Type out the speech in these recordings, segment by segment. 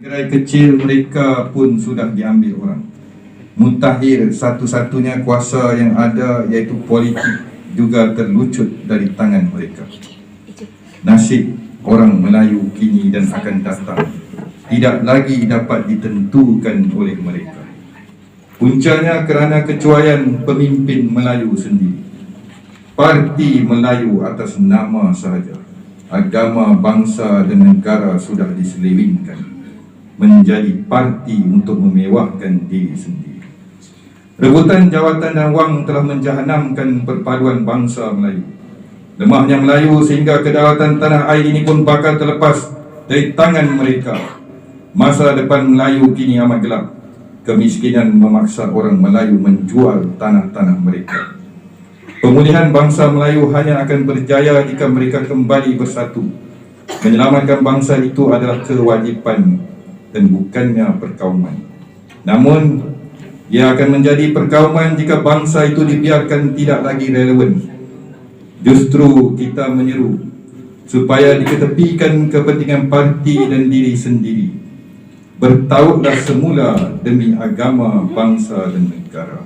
Gerai kecil mereka pun sudah diambil orang. Mutakhir satu-satunya kuasa yang ada iaitu politik juga terlucut dari tangan mereka. Nasib orang Melayu kini dan akan datang tidak lagi dapat ditentukan oleh mereka. Puncanya kerana kecuaian pemimpin Melayu sendiri. Parti Melayu atas nama sahaja. Agama, bangsa dan negara sudah diselewengkan menjadi parti untuk memewahkan diri sendiri. Rebutan jawatan dan wang telah menjahanamkan perpaduan bangsa Melayu. Lemahnya Melayu sehingga kedaulatan tanah air ini pun bakal terlepas dari tangan mereka. Masa depan Melayu kini amat gelap. Kemiskinan memaksa orang Melayu menjual tanah-tanah mereka. Pemulihan bangsa Melayu hanya akan berjaya jika mereka kembali bersatu. Menyelamatkan bangsa itu adalah kewajipan dan bukannya perkauman. Namun, ia akan menjadi perkauman jika bangsa itu dibiarkan tidak lagi relevan. Justru kita menyeru supaya diketepikan kepentingan parti dan diri sendiri. Bertautlah semula demi agama, bangsa dan negara.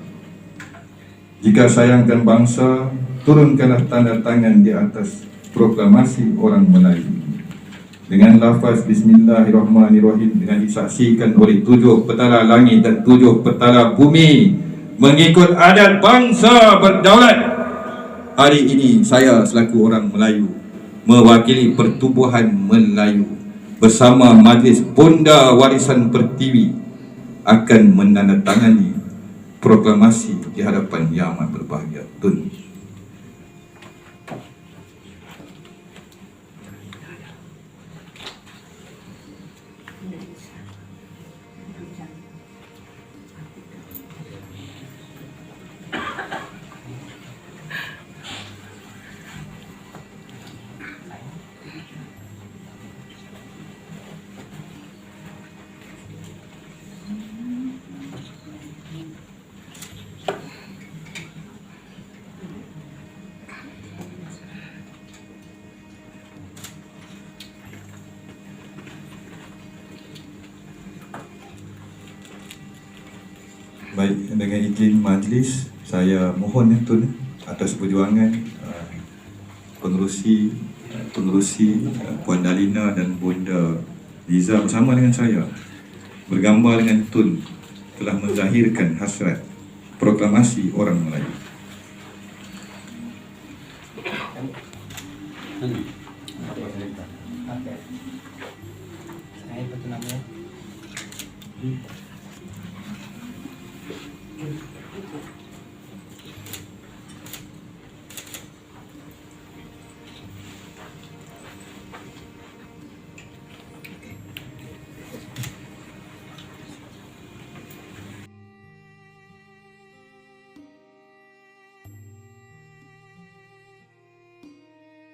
Jika sayangkan bangsa, turunkanlah tanda tangan di atas proklamasi orang Melayu. Dengan lafaz Bismillahirrahmanirrahim, dengan disaksikan oleh 7 petala langit dan 7 petala bumi mengikut adat bangsa berdaulat. Hari ini saya selaku orang Melayu mewakili Pertubuhan Melayu bersama Majlis Bonda Warisan Pertiwi akan menandatangani proklamasi di hadapan Yang Amat Berbahagia Tun. Baik, dengan izin majlis, saya mohon Tun atas perjuangan pengerusi Puan Dalina dan Bonda Liza bersama dengan saya bergambar dengan Tun telah menzahirkan hasrat proklamasi orang Melayu. Saya betul namanya.